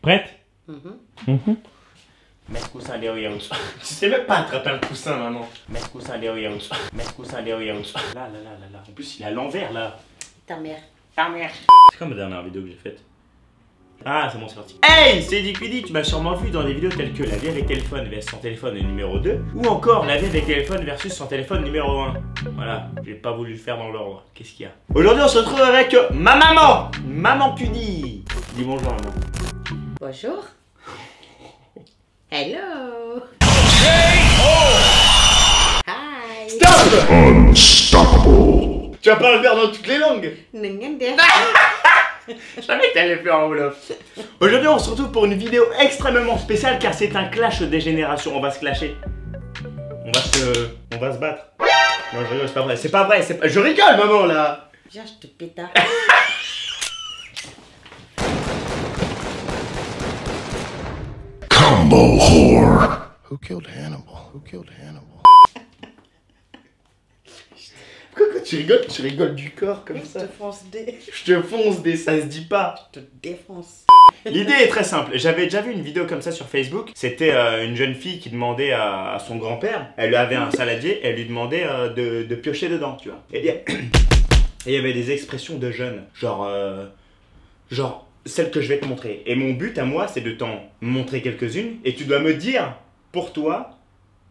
Prête? Mets le coussin derrière. Tu sais même pas attraper un coussin, maman. Mets le coussin derrière. Mets le coussin derrière. Là. En plus, il est à l'envers, là. Ta mère. Ta mère. C'est comme la dernière vidéo que j'ai faite. Ah, c'est bon, c'est parti. Hey, c'est Dickwidi, tu m'as sûrement vu dans des vidéos telles que la vie avec téléphone versus son téléphone numéro 2 ou encore la vie avec téléphone versus son téléphone numéro 1. Voilà, j'ai pas voulu le faire dans l'ordre. Qu'est-ce qu'il y a? Aujourd'hui, on se retrouve avec ma maman, Maman Cudi. Dis bonjour, maman. Bonjour. Hello. Hi. Stop! Unstoppable. Tu vas pas le faire dans toutes les langues. Nengende. Je savais que t'allais le faire en Wolof. Aujourd'hui, on se retrouve pour une vidéo extrêmement spéciale car c'est un clash des générations. On va se clasher. On va se battre. Non, je rigole, c'est pas vrai. C'est pas vrai. Je rigole, maman, là. Viens, je te péta. Combo whore. Who killed Hannibal? Who killed Hannibal? Pourquoi quand tu rigoles du corps comme ça? Je te fonce des. Je te fonce des, ça se dit pas. Je te défonce. L'idée est très simple. J'avais déjà vu une vidéo comme ça sur Facebook. C'était une jeune fille qui demandait à son grand-père, elle avait un saladier, elle lui demandait de piocher dedans, tu vois. Et il y avait des expressions de jeunes, genre celle que je vais te montrer. Et mon but à moi, c'est de t'en montrer quelques-unes et tu dois me dire, pour toi,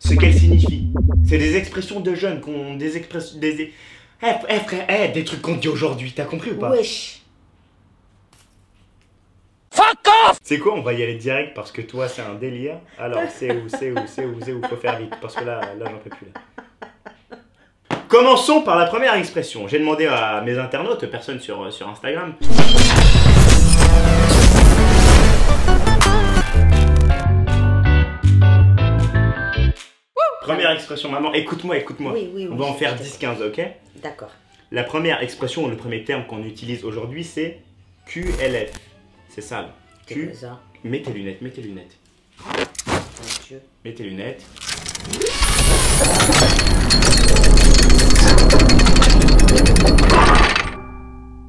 ce qu'elles signifient. C'est des expressions de jeunes, des expressions... frère, des trucs qu'on dit aujourd'hui, t'as compris ou pas? Wesh. Fuck off! C'est quoi, on va y aller direct parce que toi c'est un délire. Alors c'est où, faut faire vite parce que là j'en peux plus là. Commençons par la première expression. J'ai demandé à mes internautes, personne sur Instagram. Première expression, maman, écoute-moi. Oui, on va en faire 10-15, ok? D'accord. La première expression, le premier terme qu'on utilise aujourd'hui, c'est QLF. C'est ça, là. Q. Ça. Mets tes lunettes. Mon Dieu. Mets tes lunettes.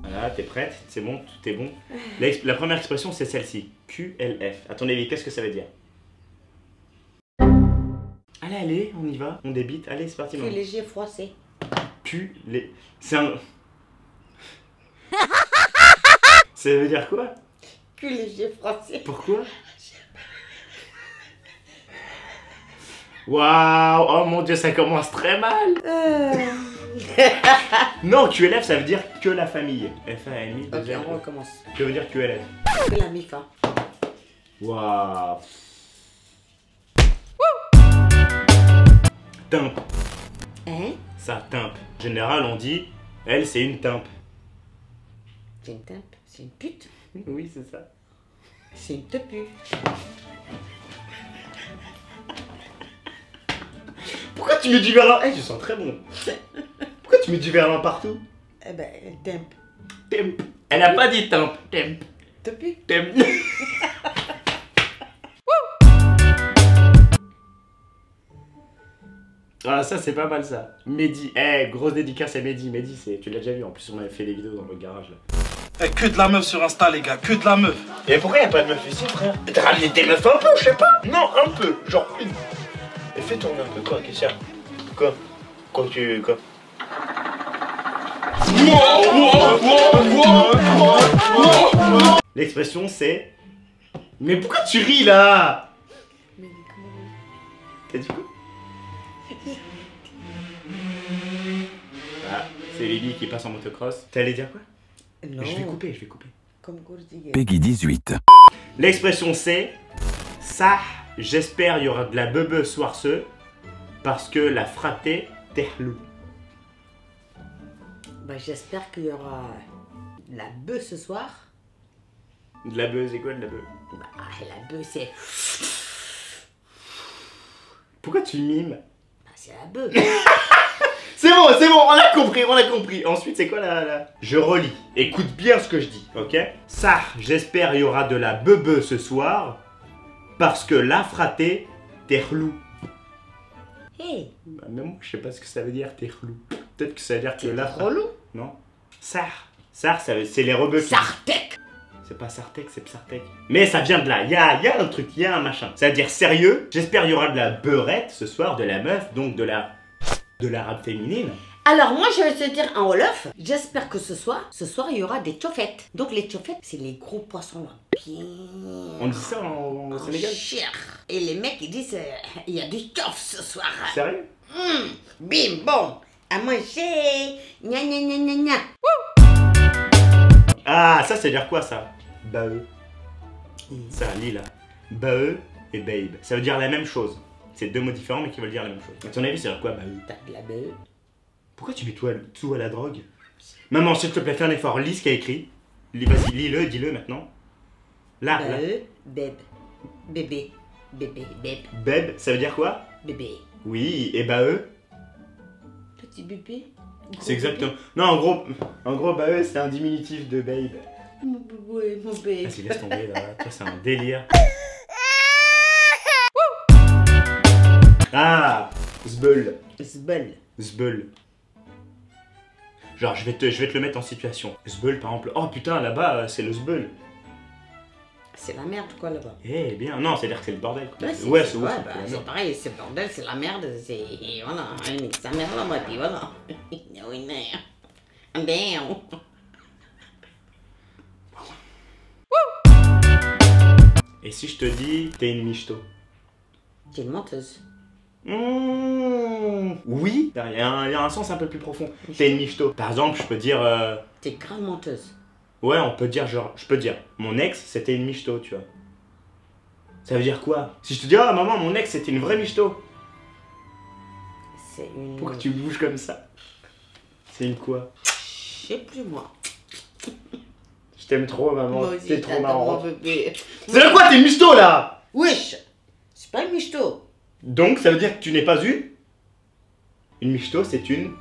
Voilà, t'es prête? C'est bon? Tout est bon? La première expression, c'est celle-ci. QLF. À ton avis, qu'est-ce que ça veut dire? Allez, on y va. On débite. Allez, c'est parti. Plus léger, froissé. C'est un... Ça veut dire quoi? Plus léger, froissé. Pourquoi? Waouh! Oh mon Dieu, ça commence très mal! Non, QLF, ça veut dire que la famille. F-A-M-I. Ok, on recommence. Que veut dire QLF? Que la MIFA. Waouh! Timpe. Hein? Ça, timpe. En général, on dit, elle, c'est une timpe. C'est une timpe. C'est une pute. Oui, c'est ça. C'est une tepu. Pourquoi tu mets du verlan? Eh, je sens très bon. Pourquoi tu mets du verlan partout? Eh ben, temp. Temp. Elle a pas dit timpe. Temp. Tepu. Temp. Ah, ça c'est pas mal ça. Mehdi, grosse dédicace à Mehdi. Mehdi, tu l'as déjà vu, en plus on avait fait des vidéos dans le garage là. Que de la meuf sur Insta les gars, que de la meuf. Et pourquoi y'a pas de meuf ici, frère? T'as ramené tes meufs un peu, je sais pas. Non, un peu, genre une. Et fais tourner un peu, quoi, qu'est-ce qu'il y a? Quoi? Quoi? L'expression c'est... Mais pourquoi tu ris là? Mais comment? T'as dit quoi? Ah, c'est Lily qui passe en motocross. T'allais dire quoi? Non. Je vais couper. Comme Gourdigue. Peggy 18. L'expression c'est... Ça, j'espère il y aura de la bebe soirce parce que la fraté terlou. Bah, j'espère qu'il y aura la bœuf ce soir. De la beuh, c'est quoi de la beuh? Bah, la bœuf, c'est... Pourquoi tu mimes? Bah, c'est la bœuf. C'est bon, on a compris. Ensuite, c'est quoi la... Je relis. Écoute bien ce que je dis, ok? Ça, j'espère il y aura de la bebe ce soir parce que la fraté terlou. Hey. Bah, même moi, je sais pas ce que ça veut dire, terlou. Peut-être que ça veut dire que la relou. Non. Sar, c'est les rebeux qui... Sartek. C'est pas Sartec, c'est Psartec. Mais ça vient de là, il y a un truc, il y a un machin. Ça veut dire sérieux. J'espère qu'il y aura de la beurette ce soir, de la meuf, donc de l'arabe féminine. Alors moi je vais te dire en Wolof, j'espère que ce soir il y aura des tchofettes. Donc les tchofettes, c'est les gros poissons là, bien... On dit ça au Sénégal? Cher. Et les mecs ils disent, il y a du tchof ce soir. Sérieux? Bim, bon, à manger, gna gna gna gna gna. Ah, ça veut dire quoi ça? Bae. Ça, Lila. Bae et babe. Ça veut dire la même chose. C'est deux mots différents mais qui veulent dire la même chose. À ton avis, ça veut dire quoi, bae? T'as de la beuh. Pourquoi tu mets tout à la drogue? Maman, s'il te plaît, fais un effort. Lis ce qu'il y a écrit. Vas-y, lis-le, dis-le maintenant. Là, là. Beb, bébé, bébé, beb, Beb, ça veut dire quoi? bébé. Oui, et bae? Petit bébé. C'est exactement. Non, en gros, bae, c'est un diminutif de babe. Mon bébé, mon bébé. Vas-y, laisse tomber là. Toi, c'est un délire. Ah, zbeul. Zbeul. Zbeul. Genre, je vais te le mettre en situation. Zbeul, par exemple. Oh putain, là-bas, c'est le zbeul. C'est la merde quoi là-bas. Eh bien, non, c'est-à-dire que c'est le bordel. Quoi. Ouais, c'est bah, la merde. c'est pareil, c'est le bordel, c'est la merde, c'est... Voilà, sa mère là-bas, puis voilà. Damn. Et si je te dis, t'es une michto? T'es une menteuse. Oui, il y a un sens un peu plus profond. T'es une michto. Par exemple, je peux dire... T'es grave menteuse. Ouais, on peut dire genre... Je peux dire, mon ex, c'était une michto, tu vois. Ça veut dire quoi? Si je te dis, ah maman, mon ex, c'était une vraie michto. C'est une... Pourquoi tu bouges comme ça? C'est une quoi? Je sais plus moi. Je t'aime trop, maman. Moi aussi, T'es trop t'adore marrant. mon bébé. C'est de quoi? T'es une michto, là? Wesh. C'est pas une michto. Donc, ça veut dire que tu n'es pas une michto, c'est une...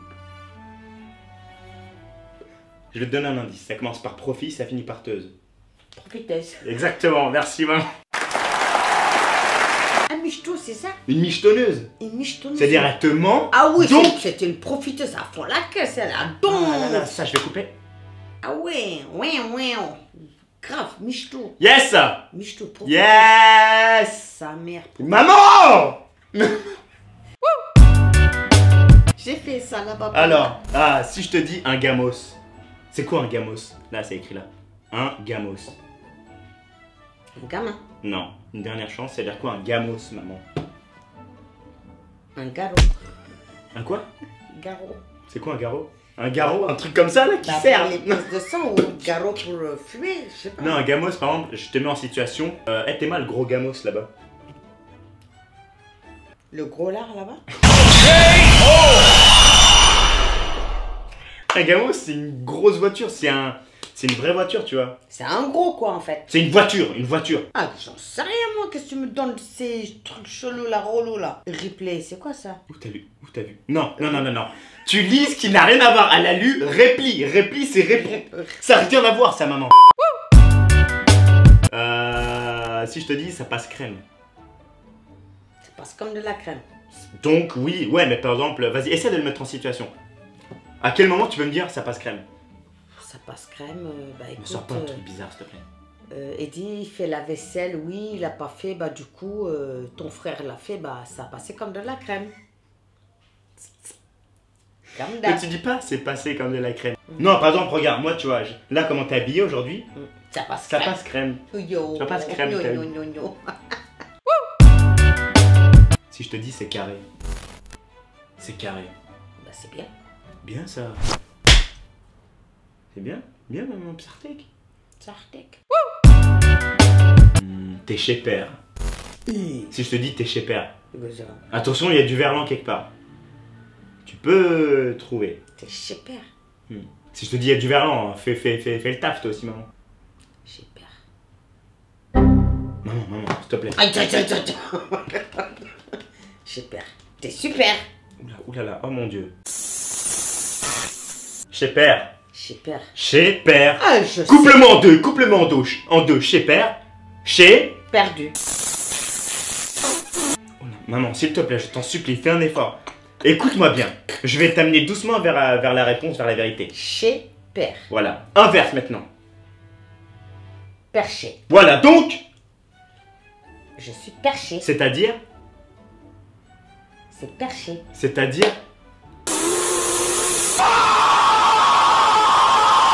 Je vais te donner un indice. Ça commence par profit, ça finit par teuse. Profiteuse. Exactement, merci maman. Un michto, c'est ça? Une michetonneuse. Une michetonneuse. C'est-à-dire, elle te ment. Ah oui, donc... c'était une profiteuse à fond la caisse, elle a Ah donc. là là, ça, je vais couper. Ah ouais, ouais. Grave, michto. Yes. Michto, profiteuse. Yes. Sa mère. Maman. J'ai fait ça là-bas. Alors, si je te dis un gamos. C'est quoi un gamos? Là, c'est écrit là. Un gamos. Un gamin. Non, une dernière chance, c'est-à-dire quoi un gamos, maman? Un garrot. Un quoi? Garrot. C'est quoi un garrot? Un garrot, un truc comme ça là qui Bah, sert. pour les pièces de sang ou un garrot pour fumer, je sais pas. Non, un gamos, par exemple, je te mets en situation. T'es mal le gros gamos là-bas. Le gros lard là-bas. Un gamos, c'est une grosse voiture, c'est une vraie voiture, tu vois. C'est un gros quoi en fait. C'est une voiture, une voiture. Ah, j'en sais rien moi, qu'est-ce que tu me donnes ces trucs chelous là, relous là. Replay, c'est quoi ça? Où t'as lu? Où t'as vu? Non. Tu lis ce qui n'a rien à voir. Elle a lu repli. Repli, c'est répondre. Ça n'a rien à voir, ça, maman. Si je te dis, ça passe crème. Ça passe comme de la crème. Donc, oui, ouais, mais par exemple, vas-y, essaie de le mettre en situation. À quel moment tu peux me dire ça passe crème? Ça passe crème, bah Me écoute. sors pas un truc bizarre, s'il te plaît. Eddie il fait la vaisselle, oui, il a pas fait, bah du coup, ton frère l'a fait, bah ça a passé comme de la crème. Comme Mais d'hab. tu dis pas, c'est passé comme de la crème. Non, par exemple, regarde, moi, tu vois, là, comment t'es habillé aujourd'hui, Ça passe ça crème. passe crème. Yo. Ça passe crème, Yo, t'as yo, vu. yo, yo. Si je te dis, c'est carré. C'est carré. Bah c'est bien. Bien, ça. C'est bien? Bien, maman, Psartec. Sartek. T'es chez père. Si je te dis t'es chez père, T'es attention, il y a du verlan quelque part. Tu peux trouver. chez père. Si je te dis il y a du verlan, fais le taf toi aussi, maman. Chez père. Maman, s'il te plaît. Aïe, aïe, aïe, aïe. Chez père. T'es super. Oulala, oh mon dieu. Chez père. Chez père. Chez père. Ah, je sais. Couple-moi en deux. Chez père. Chez... Perdu. Oh non, maman, s'il te plaît, je t'en supplie, fais un effort. Écoute-moi bien. Je vais t'amener doucement vers la réponse, vers la vérité. Chez père. Voilà. Inverse maintenant. Perché. Voilà, donc, Je suis perché. c'est-à-dire, C'est perché. c'est-à-dire,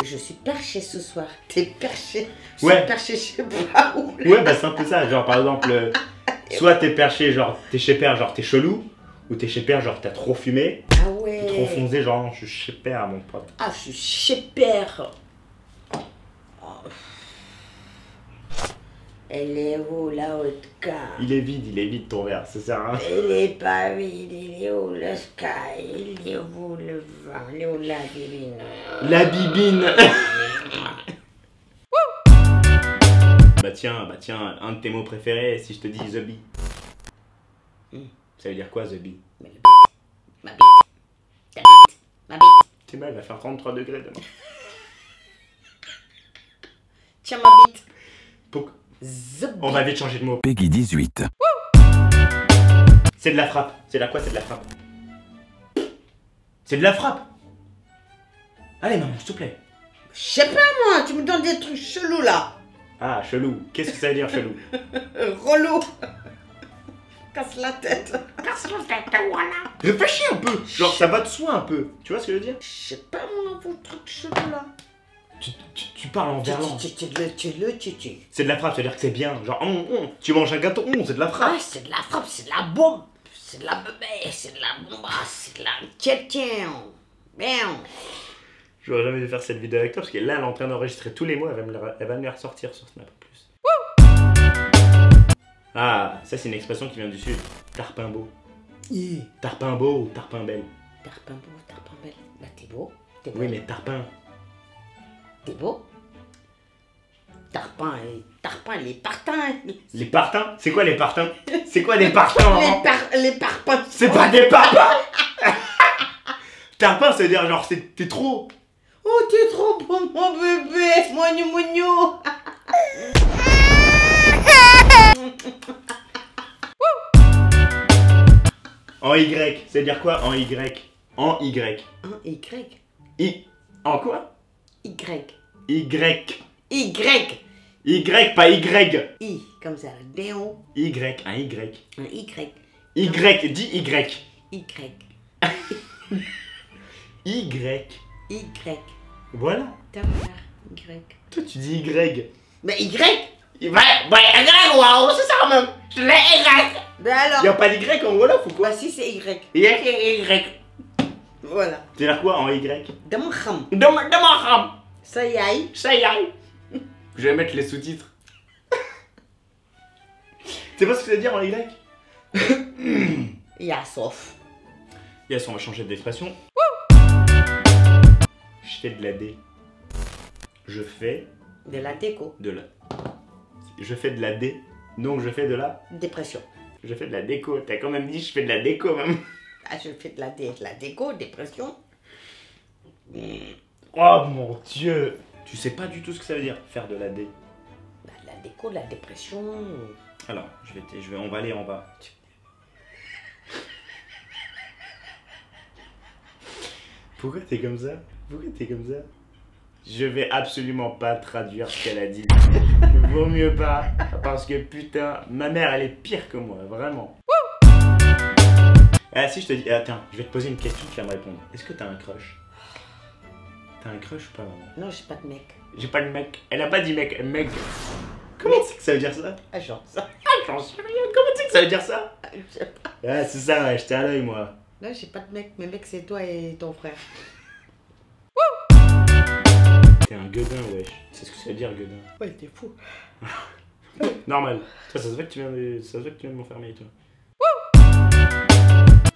Je suis perché ce soir. T'es perché. Je Ouais. suis perché, je sais pas où. ouais, bah c'est un peu ça. Genre, par exemple, soit t'es perché, genre, t'es chez père, genre, t'es chelou, ou t'es chez père, genre, t'as trop fumé, Ah t'es trop ouais. foncé, genre, non, je suis chez père, mon pote. Ah, je suis chez père. Oh. Elle est où la haute carte? Il est vide ton verre, ça sert à rien. Il est pas vide, il est où le sky? Il est où le vin? Il est où la divine? La bibine. Bah tiens, un de tes mots préférés, si je te dis the bee. Ça veut dire quoi the bee? Ma bite. Ma bite. Ta bite. Ma bite. C'est mal, il va faire 33 degrés demain. Tiens ma bite. Pourquoi? The On va vite changer de mot. Peggy 18. C'est de la frappe. C'est de la quoi? C'est de la frappe. C'est de la frappe. Allez maman, s'il te plaît. Je sais pas moi, tu me donnes des trucs chelous là. Ah, chelou. Qu'est-ce que ça veut dire chelou? Relou. Casse la tête. Casse la tête, voilà. Réfléchis un peu. Genre ça va de soi un peu. Tu vois ce que je veux dire? Je sais pas moi, vos trucs chelous là. Tu parles en verlan. Tu. C'est de la frappe, c'est-à-dire que c'est bien. Genre, tu manges un gâteau, c'est de la frappe. Ah, c'est de la frappe, c'est de la bombe. C'est de la bébé, c'est de la bombasse, c'est de la tiens. Bien. J'aurais jamais dû faire cette vidéo avec toi parce que là elle est en train d'enregistrer tous les mots, elle va me les ressortir sur Snap en plus. Ah, ça c'est une expression qui vient du sud. Tarpin beau. Tarpin beau ou tarpin belle? Tarpin beau, tarpin belle. Bah t'es beau. T'es Oui mais tarpin. T'es beau. Tarpin, les partins. Les partins? C'est quoi les partins? C'est quoi des partins maman? Les parpaings. C'est pas des parpaings. Tarpin ça veut dire genre t'es trop. Oh, t'es trop beau, mon bébé. Moignou. En Y, ça veut dire quoi en Y? En Y. Un Y. En quoi? Y. Y. Y. Y, pas Y. I, comme ça. Déon. Y, un Y. Un Y. Y, dis Y. Y. Y. Y. Voilà. Ta mère. Y. Toi tu dis Y. Mais Y. Ouais, Y, waouh, c'est ça même. Je l'ai Y. Ben alors. Y'a pas d'Y en Wolof ou quoi? Bah si, c'est Y. Y. Voilà. C'est dire quoi en Y? Dama xam. Demain, Ça y est. ça y est. Je vais mettre les sous-titres. C'est pas ce que ça veut dire en Y? Il y a sauf. Yes, on va changer d'expression. Je fais de la D. Je fais De la déco. de la... Je fais de la D. Donc je fais de la... Dépression. Je fais de la déco. T'as quand même dit je fais de la déco même. Ah, je fais de la déco, dépression. Oh mon dieu. Tu sais pas du tout ce que ça veut dire faire de la D. Bah, la déco, la dépression. Alors, on va aller en bas. Pourquoi t'es comme ça? Pourquoi t'es comme ça? Je vais absolument pas traduire ce qu'elle a dit. Vaut mieux pas, parce que putain, ma mère elle est pire que moi, vraiment. Ah si je te dis, attends, je vais te poser une question, tu vas me répondre. Est-ce que t'as un crush? T'as un crush ou pas maman? Non, j'ai pas de mec. J'ai pas de mec. Elle a pas dit mec, mec. Comment c'est que ça veut dire ça? Ah, genre ça. J'en sais rien, comment c'est que ça veut dire ça? Je sais pas. Ah c'est ça, ouais, j'étais à l'œil moi. Non, j'ai pas de mec. Mes mecs, c'est toi et ton frère. T'es un gueudin, wesh. C'est ce que ça veut dire, gueudin. Ouais, t'es fou. Normal. Toi, ça se voit que tu viens de m'enfermer, toi.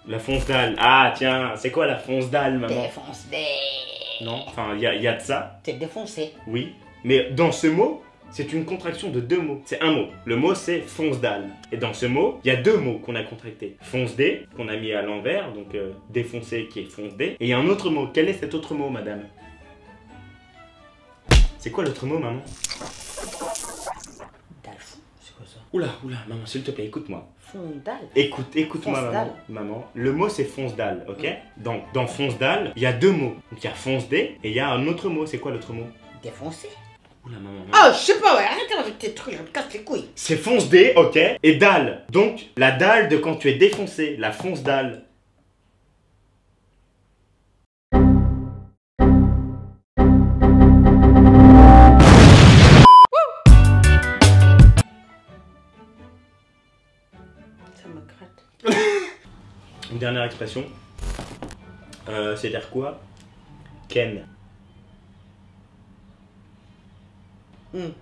La fonce dalle. Ah, tiens, c'est quoi la fonce dalle, maman? Défoncé. Non, enfin, il y a de ça, T'es défoncé. oui. Mais dans ce mot, c'est une contraction de deux mots. C'est un mot. Le mot, c'est fonce dalle. Et dans ce mot, il y a deux mots qu'on a contractés. Fonce dé, qu'on a mis à l'envers, donc défoncé qui est fonce dé. Et il y a un autre mot. Quel est cet autre mot, madame? C'est quoi l'autre mot, maman? Dalfou. C'est quoi ça? Oula, maman, s'il te plaît, écoute-moi. Fondal. Écoute-moi, Fonce maman. dalle. Maman. Le mot, c'est fonce dalle, ok? Donc, dans fonce dalle, il y a deux mots. Donc, il y a fonce dé et il y a un autre mot. C'est quoi l'autre mot? Défoncé. Oula, maman. Oh, je sais pas, ouais, arrête avec tes trucs, ça me casse les couilles. C'est fonce D, ok. Et dalle. Donc, la dalle de quand tu es défoncé. La fonce dalle. Ça me gratte. Une dernière expression. C'est-à-dire quoi? Ken.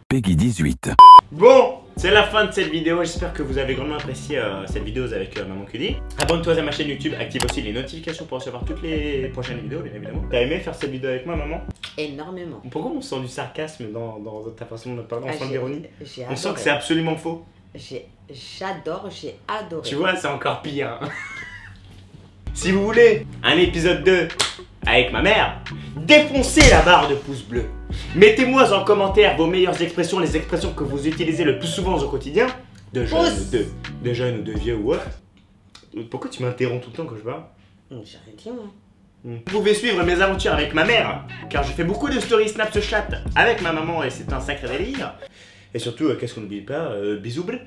Peggy 18. Bon, c'est la fin de cette vidéo. J'espère que vous avez grandement apprécié cette vidéo avec Maman Cudi. Abonne-toi à ma chaîne YouTube, active aussi les notifications pour recevoir toutes les prochaines vidéos, bien évidemment. T'as aimé faire cette vidéo avec moi, maman? Énormément. Pourquoi on sent du sarcasme dans ta façon de parler? On sent de l'ironie? J'ai On sent adoré. que c'est absolument faux. J'adore, j'ai adoré. Tu vois, c'est encore pire. Hein. Si vous voulez un épisode 2 avec ma mère, défoncez la barre de pouce bleu. Mettez-moi en commentaire vos meilleures expressions, les expressions que vous utilisez le plus souvent au quotidien. De jeunes ou de vieux ou autre. Pourquoi tu m'interromps tout le temps quand je parle? J'ai rien dit, moi. Vous pouvez suivre mes aventures avec ma mère, car je fais beaucoup de stories Snapchat avec ma maman et c'est un sacré délire. Et surtout, qu'est-ce qu'on n'oublie pas? Bisous bleu.